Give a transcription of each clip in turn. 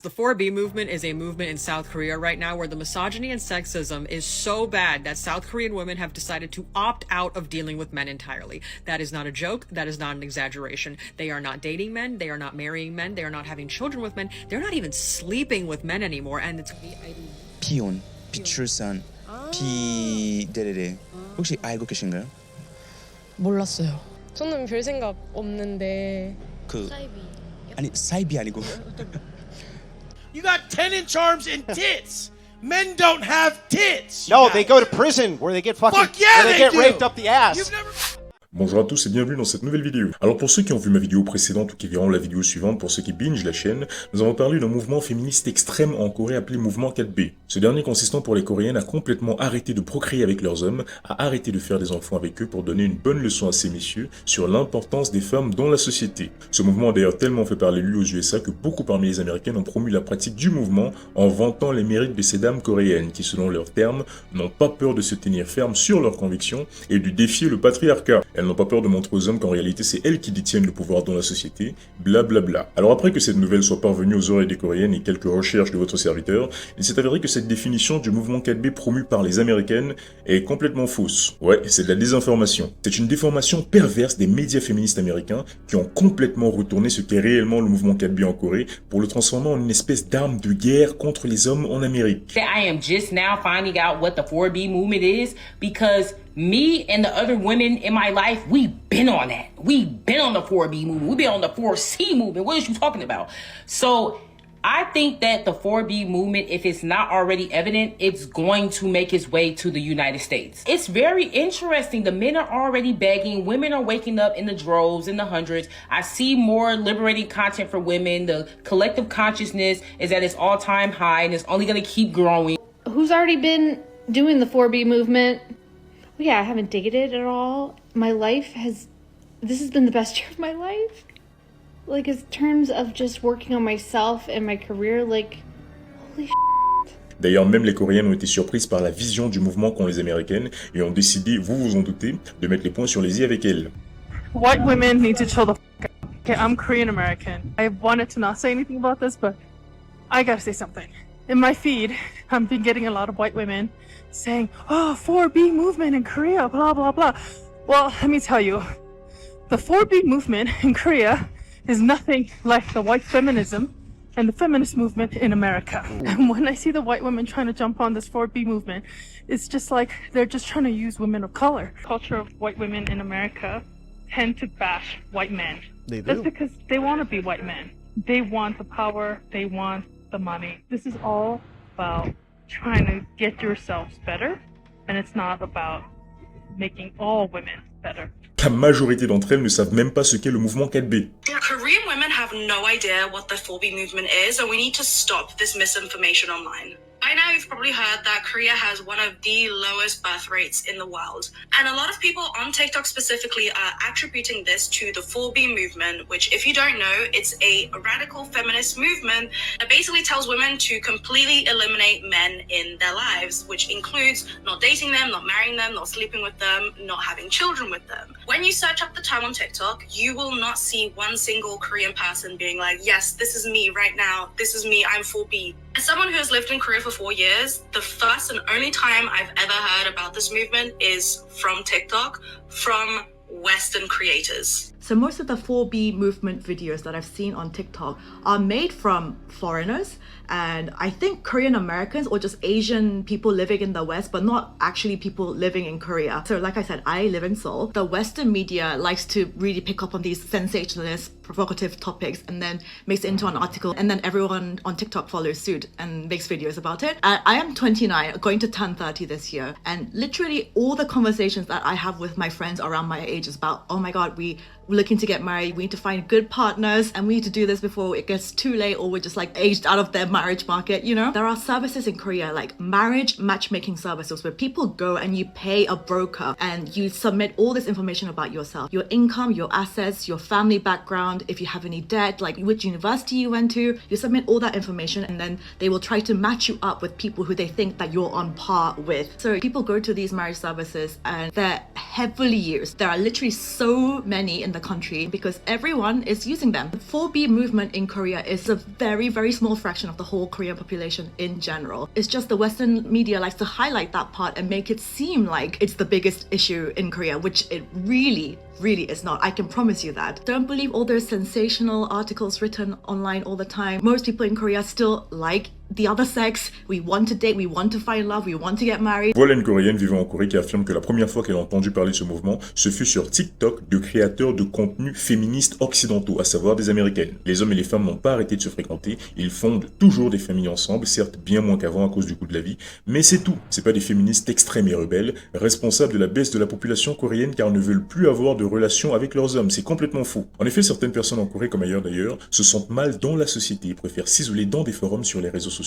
The 4B movement is a movement in South Korea right now where the misogyny and sexism is so bad that South Korean women have decided to opt out of dealing with men entirely. That is not a joke. That is not an exaggeration. They are not dating men. They are not marrying men. They are not having children with men. They're not even sleeping with men anymore. And it's 비혼, 비출산, 비데레레. 혹시 알고 계신가요? 몰랐어요. 저는 별 생각 없는데. 아니 사이비 아니고. You got 10-inch arms and tits. Men don't have tits. No, they go to prison where they get fucking, Fuck yeah, where they get do. raped up the ass. You've never... Bonjour à tous et bienvenue dans cette nouvelle vidéo. Alors pour ceux qui ont vu ma vidéo précédente ou qui verront la vidéo suivante, pour ceux qui binge la chaîne, nous avons parlé d'un mouvement féministe extrême en Corée appelé mouvement 4B. Ce dernier consistant pour les Coréennes à complètement arrêter de procréer avec leurs hommes, à arrêter de faire des enfants avec eux pour donner une bonne leçon à ces messieurs sur l'importance des femmes dans la société. Ce mouvement a d'ailleurs tellement fait parler lui aux USA que beaucoup parmi les Américaines ont promu la pratique du mouvement en vantant les mérites de ces dames coréennes qui, selon leurs termes, n'ont pas peur de se tenir fermes sur leurs convictions et de défier le patriarcat. Elles n'ont pas peur de montrer aux hommes qu'en réalité c'est elles qui détiennent le pouvoir dans la société, blablabla. Alors après que cette nouvelle soit parvenue aux oreilles des Coréennes et quelques recherches de votre serviteur, il s'est avéré que cette définition du mouvement 4B promue par les Américaines est complètement fausse. Ouais, c'est de la désinformation. C'est une déformation perverse des médias féministes américains qui ont complètement retourné ce qu'est réellement le mouvement 4B en Corée pour le transformer en une espèce d'arme de guerre contre les hommes en Amérique. I am just now finding out what the 4B movement is because me and the other women in my life, we've been on that. We've been on the 4B movement. We've been on the 4C movement. What is you talking about? So I think that the 4B movement, if it's not already evident, it's going to make its way to the United States. It's very interesting. The men are already begging. Women are waking up in the droves, in the hundreds. I see more liberating content for women. The collective consciousness is at its all-time high, and it's only going to keep growing. Who's already been doing the 4B movement? Yeah, I haven't dated at all. My life this has been the best year of my life. Like, in terms of just working on myself and my career, like, holy shit. D'ailleurs, même les Coréennes ont été surprises par la vision du mouvement qu'ont les Américaines et ont décidé, vous vous en doutez, de mettre les points sur les i avec elles. White women need to chill the f*** out. Okay, I'm Korean American. I wanted to not say anything about this, but I gotta say something. In my feed, I've been getting a lot of white women saying, oh, 4B movement in Korea, blah, blah, blah. Well, let me tell you, the 4B movement in Korea is nothing like the white feminism and the feminist movement in America. And when I see the white women trying to jump on this 4B movement, it's just like they're just trying to use women of color. Culture of white women in America tend to bash white men. They do. That's because they want to be white men. They want the power, they want the money. This is all about trying to get yourselves better, and it's not about making all women better. La majorité d'entre elles ne savent même pas ce qu'est le mouvement 4B. Korean women have no idea what the 4B movement is, and we need to stop this misinformation online. By now, you've probably heard that Korea has one of the lowest birth rates in the world. And a lot of people on TikTok specifically are attributing this to the 4B movement, which, if you don't know, it's a radical feminist movement that basically tells women to completely eliminate men in their lives, which includes not dating them, not marrying them, not sleeping with them, not having children with them. When you search up the term on TikTok, you will not see one single Korean person being like, yes, this is me right now. This is me. I'm 4B. As someone who has lived in Korea for 4 years, the first and only time I've ever heard about this movement is from TikTok, from Western creators. So most of the 4B movement videos that I've seen on TikTok are made from foreigners, and I think Korean Americans or just Asian people living in the West, but not actually people living in Korea. So like I said, I live in Seoul. The Western media likes to really pick up on these sensationalist, provocative topics and then makes it into an article, and then everyone on TikTok follows suit and makes videos about it. I am 29, going to turn 30 this year, and literally all the conversations that I have with my friends around my age is about, oh my god, we're looking to get married, we need to find good partners, and we need to do this before it gets too late or we're just like aged out of their marriage market, you know? There are services in Korea like marriage matchmaking services where people go and you pay a broker and you submit all this information about yourself, your income, your assets, your family background, if you have any debt, like which university you went to, you submit all that information and then they will try to match you up with people who they think that you're on par with. So people go to these marriage services and they're heavily used. There are literally so many in the the country because everyone is using them. The 4B movement in Korea is a very, very small fraction of the whole Korean population in general. It's just the Western media likes to highlight that part and make it seem like it's the biggest issue in Korea, which it really is not. I can promise you that. Don't believe all those sensational articles written online all the time. Most people in Korea still like the other sex. We want to date, we want to find love, we want to get married. Voilà une Coréenne vivant en Corée qui affirme que la première fois qu'elle a entendu parler de ce mouvement, ce fut sur TikTok de créateurs de contenus féministes occidentaux, à savoir des Américaines. Les hommes et les femmes n'ont pas arrêté de se fréquenter, ils fondent toujours des familles ensemble, certes bien moins qu'avant à cause du coût de la vie, mais c'est tout. C'est pas des féministes extrêmes et rebelles, responsables de la baisse de la population coréenne car ne veulent plus avoir de relations avec leurs hommes, c'est complètement faux. En effet, certaines personnes en Corée comme ailleurs d'ailleurs, se sentent mal dans la société et préfèrent s'isoler dans des forums sur les réseaux sociaux.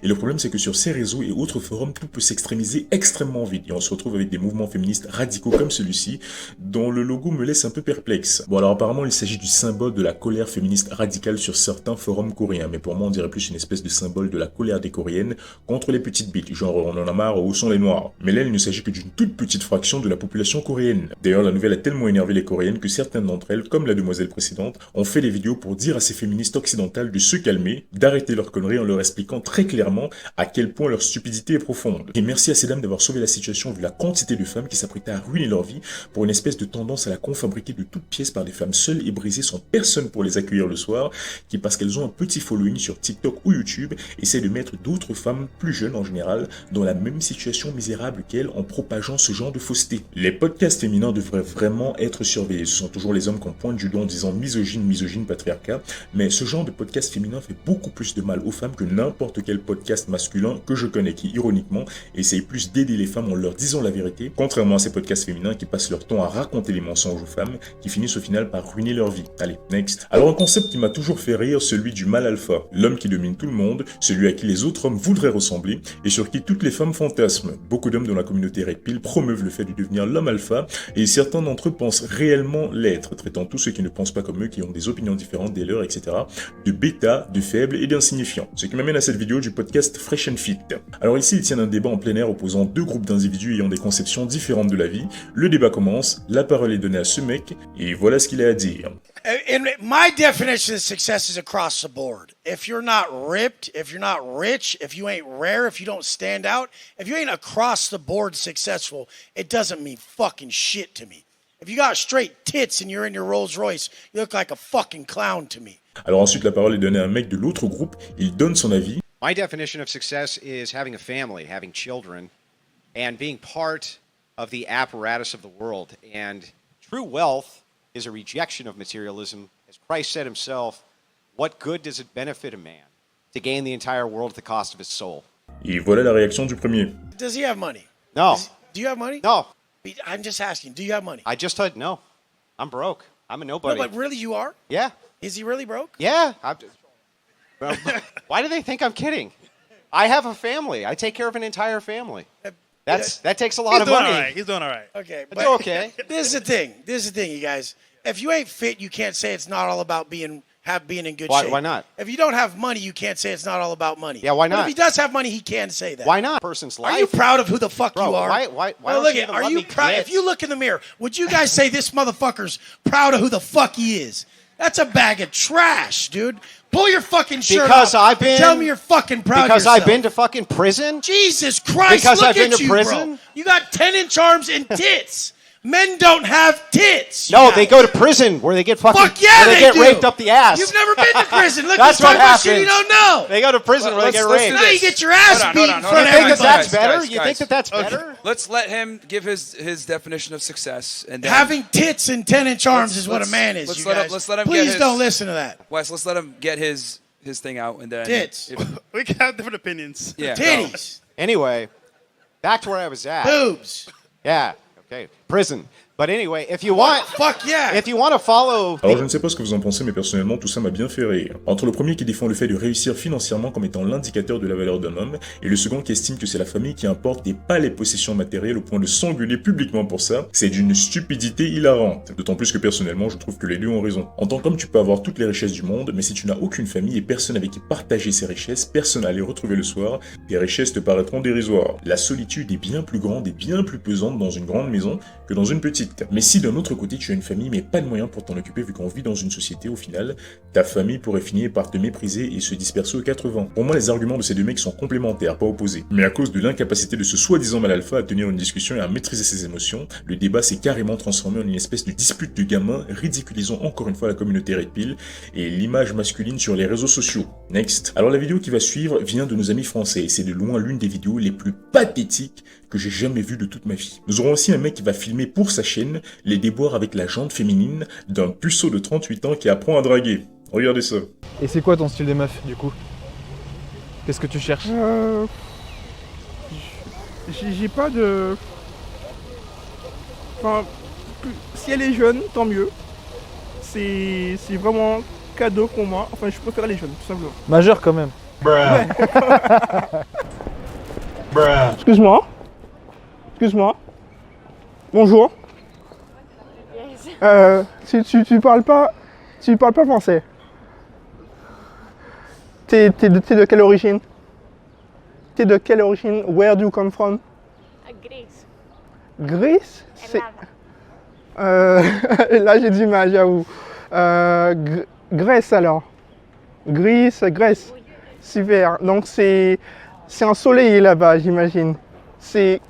Et le problème c'est que sur ces réseaux et autres forums, tout peut s'extrémiser extrêmement vite et on se retrouve avec des mouvements féministes radicaux comme celui-ci, dont le logo me laisse un peu perplexe. Bon alors apparemment il s'agit du symbole de la colère féministe radicale sur certains forums coréens, mais pour moi on dirait plus une espèce de symbole de la colère des Coréennes contre les petites bites, genre on en a marre, où sont les noirs. Mais là il ne s'agit que d'une toute petite fraction de la population coréenne. D'ailleurs la nouvelle a tellement énervé les Coréennes que certaines d'entre elles, comme la demoiselle précédente, ont fait des vidéos pour dire à ces féministes occidentales de se calmer, d'arrêter leurs conneries en leur expliquant très clairement à quel point leur stupidité est profonde. Et merci à ces dames d'avoir sauvé la situation vu la quantité de femmes qui s'apprêtaient à ruiner leur vie pour une espèce de tendance à la confabriquer de toutes pièces par des femmes seules et brisées sans personne pour les accueillir le soir, qui parce qu'elles ont un petit following sur TikTok ou YouTube, essaient de mettre d'autres femmes plus jeunes en général dans la même situation misérable qu'elles en propageant ce genre de fausseté. Les podcasts féminins devraient vraiment être surveillés. Ce sont toujours les hommes qu'on pointe du doigt en disant misogyne, patriarcat, mais ce genre de podcast féminin fait beaucoup plus de mal aux femmes que n'importe quel podcast masculin que je connais qui, ironiquement, essaye plus d'aider les femmes en leur disant la vérité, contrairement à ces podcasts féminins qui passent leur temps à raconter les mensonges aux femmes, qui finissent au final par ruiner leur vie. Allez, next. Alors un concept qui m'a toujours fait rire, celui du mâle alpha, l'homme qui domine tout le monde, celui à qui les autres hommes voudraient ressembler, et sur qui toutes les femmes fantasment. Beaucoup d'hommes dans la communauté Red Pill promeuvent le fait de devenir l'homme alpha, et certains d'entre eux pensent réellement l'être, traitant tous ceux qui ne pensent pas comme eux, qui ont des opinions différentes des leurs, etc., de bêta, de faibles et d'insignifiants. Ce qui m'amène à cette vidéo du podcast Fresh and Fit. Alors ici, ils tiennent un débat en plein air opposant deux groupes d'individus ayant des conceptions différentes de la vie. Le débat commence, la parole est donnée à ce mec, et voilà ce qu'il a à dire. And my definition of success is across the board. If you're not ripped, if you're not rich, if you ain't rare, if you don't stand out, if you ain't across the board successful, it doesn't mean fucking shit to me. If you got straight tits and you're in your Rolls Royce, you look like a fucking clown to me. Alors ensuite, la parole est donnée à un mec de l'autre groupe, il donne son avis. My definition of success is having a family, having children, and being part of the apparatus of the world. And true wealth is a rejection of materialism. As Christ said himself, what good does it benefit a man to gain the entire world at the cost of his soul? Et voilà la réaction du premier. Does he have money? No. Do you have money? No. I'm just asking, do you have money? I just said no. I'm broke. I'm a nobody. No, but really you are? Yeah. Is he really broke? Yeah. Why do they think I'm kidding? I have a family. I take care of an entire family. That takes a lot of money. He's doing all right. Okay. But you're okay. This is the thing, you guys. If you ain't fit, you can't say it's not all about being in good shape. Why not? If you don't have money, you can't say it's not all about money. Yeah, why But not? if he does have money, he can say that. Why not? Person's life. Are you proud of who the fuck Bro, you are? why Now, don't look you at, even are let you me proud? get- If you look in the mirror, would you guys say this motherfucker's proud of who the fuck he is? That's a bag of trash, dude. Pull your fucking shirt Because off I've and been- tell me you're fucking proud Because of yourself. I've been to fucking prison? Jesus Christ, Because look I've been at to you, prison? bro. You got 10-inch arms and tits. Men don't have tits. No, you they guys. go to prison where they get fucking Fuck yeah, where they get do. raped up the ass. You've never been to prison. Look, That's you talk what about shit you happens. don't know. They go to prison where they get raped. Now you get your ass Hold on, beat hold in on, front hold of on. You think that everybody. that's better? Guys, You think that that's better? Let's let him give his definition of success. And then, Having tits and 10-inch arms Let's- is what a let's- man is, let's you let him- guys. let's let him get Please his- don't listen to that. Wes, let's let him get his thing out, and then Tits. we can have different opinions. Yeah, Titties. Anyway, back to where I was at. Boobs. Yeah. Okay. Prison. But anyway, if you want, Fuck yeah. if you want to follow, Alors je ne sais pas ce que vous en pensez, mais personnellement tout ça m'a bien fait rire. Entre le premier qui défend le fait de réussir financièrement comme étant l'indicateur de la valeur d'un homme, et le second qui estime que c'est la famille qui importe et pas les possessions matérielles au point de s'engueuler publiquement pour ça, c'est d'une stupidité hilarante. D'autant plus que personnellement je trouve que les deux ont raison. En tant qu'homme tu peux avoir toutes les richesses du monde, mais si tu n'as aucune famille et personne avec qui partager ces richesses, personne à les retrouver le soir, tes richesses te paraîtront dérisoires. La solitude est bien plus grande et bien plus pesante dans une grande maison que dans une petite. Mais si d'un autre côté tu as une famille mais pas de moyens pour t'en occuper vu qu'on vit dans une société, au final, ta famille pourrait finir par te mépriser et se disperser aux 4 vents. Pour moi, les arguments de ces deux mecs sont complémentaires, pas opposés. Mais à cause de l'incapacité de ce soi-disant mal alpha à tenir une discussion et à maîtriser ses émotions, le débat s'est carrément transformé en une espèce de dispute de gamins, ridiculisant encore une fois la communauté Red Pill et l'image masculine sur les réseaux sociaux. Next. Alors la vidéo qui va suivre vient de nos amis français et c'est de loin l'une des vidéos les plus pathétiques que j'ai jamais vues de toute ma vie. Nous aurons aussi un mec qui va filmer pour sa chaîne les déboires avec la jante féminine d'un puceau de 38 ans qui apprend à draguer. Regardez ça. Et c'est quoi ton style des meufs du coup? Qu'est-ce que tu cherches? J'ai pas de... Enfin, si elle est jeune, tant mieux. C'est vraiment cadeau pour moi. Enfin, je préfère les jeunes, tout simplement. Majeur quand même. Ouais. Excuse-moi. Excuse-moi. Bonjour. Tu parles pas français. T'es de quelle origine? T'es de quelle origine? Where do you come from? Greece. Greece? C'est... là j'ai du mal, j'avoue. Grèce alors. Grèce. Super. Donc c'est ensoleillé là-bas, j'imagine. C'est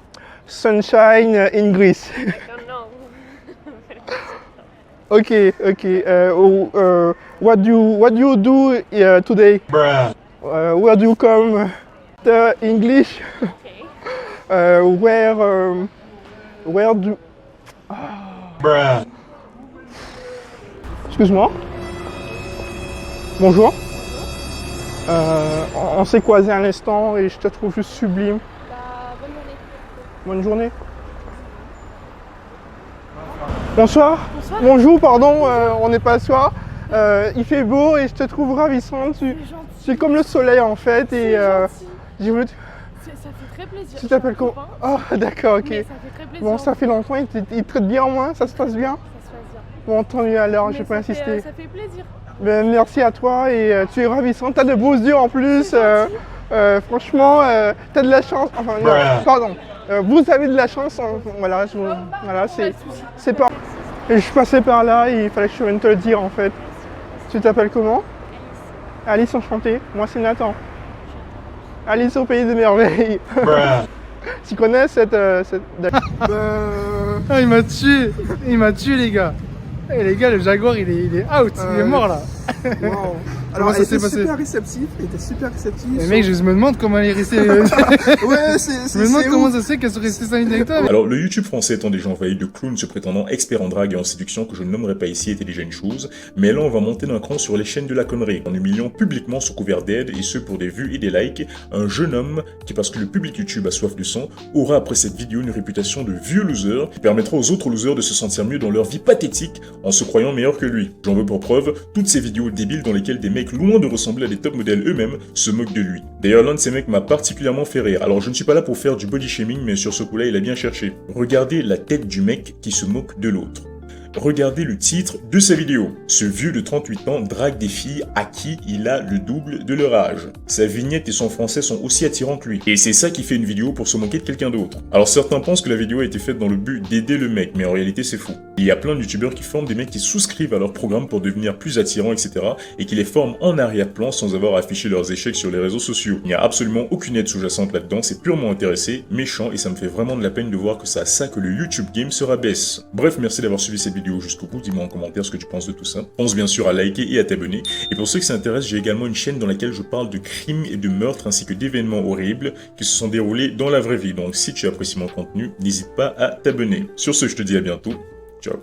sunshine in Greece. Ok. What do you do today? Where do you come? The English. Where do? Excuse-moi. Bonjour. On s'est croisés à l'instant et je te trouve juste sublime. Bonne journée. Bonsoir. Bonjour, pardon, on n'est pas le soir. Il fait beau et je te trouve ravissante. Tu es comme le soleil en fait et j'ai voulu. Ça fait très plaisir. Tu t'appelles comment? Oh d'accord, ok. Mais ça fait très plaisir. Bon, ça fait longtemps, il te traite bien au moins, ça se passe bien? Ça se passe bien. Bon, tant mieux alors, Mais je vais pas insister. Ça fait plaisir. Ben, merci à toi et tu es ravissante, t'as de beaux yeux en plus. Franchement, t'as de la chance. Enfin, non, pardon. Vous avez de la chance. Voilà, c'est pas. Et je passais par là et il fallait que je vienne te le dire en fait. Tu t'appelles comment? Alice, enchantée. Moi, c'est Nathan. Alice au pays des merveilles. Tu connais cette... Ah, il m'a tué, les gars. Eh les gars, le Jaguar il est out, il est mort là. Wow. Alors, ça s'est passé? Il était super réceptif. Mais mec, je me demande comment elle est restée. Ouais, Je me demande comment ça se fait qu'elle soit restée 5 minutes avec toi. Alors, le YouTube français étant déjà envahi de clowns se prétendant experts en drague et en séduction que je ne nommerai pas ici était déjà une chose, mais là on va monter d'un cran sur les chaînes de la connerie, en humiliant publiquement sous couvert d'aide, et ce pour des vues et des likes, un jeune homme qui, parce que le public YouTube a soif de sang, aura après cette vidéo une réputation de vieux loser qui permettra aux autres losers de se sentir mieux dans leur vie pathétique en se croyant meilleurs que lui. J'en veux pour preuve toutes ces vidéos débiles dans lesquelles des mecs loin de ressembler à des top modèles eux-mêmes se moquent de lui. D'ailleurs, l'un de ces mecs m'a particulièrement fait rire. Alors je ne suis pas là pour faire du body shaming, mais sur ce coup-là, il a bien cherché. Regardez la tête du mec qui se moque de l'autre. Regardez le titre de sa vidéo. Ce vieux de 38 ans drague des filles à qui il a le double de leur âge. Sa vignette et son français sont aussi attirants que lui. Et c'est ça qui fait une vidéo pour se moquer de quelqu'un d'autre. Alors certains pensent que la vidéo a été faite dans le but d'aider le mec, mais en réalité c'est faux. Il y a plein de youtubeurs qui forment des mecs qui souscrivent à leur programme pour devenir plus attirants, etc. et qui les forment en arrière-plan sans avoir affiché leurs échecs sur les réseaux sociaux. Il n'y a absolument aucune aide sous-jacente là-dedans, c'est purement intéressé, méchant, et ça me fait vraiment de la peine de voir que c'est à ça que le YouTube game se rabaisse. Bref, merci d'avoir suivi cette vidéo jusqu'au bout, dis-moi en commentaire ce que tu penses de tout ça. Pense bien sûr à liker et à t'abonner. Et pour ceux qui s'intéressent, j'ai également une chaîne dans laquelle je parle de crimes et de meurtres ainsi que d'événements horribles qui se sont déroulés dans la vraie vie. Donc si tu apprécies mon contenu, n'hésite pas à t'abonner. Sur ce, je te dis à bientôt. Ciao.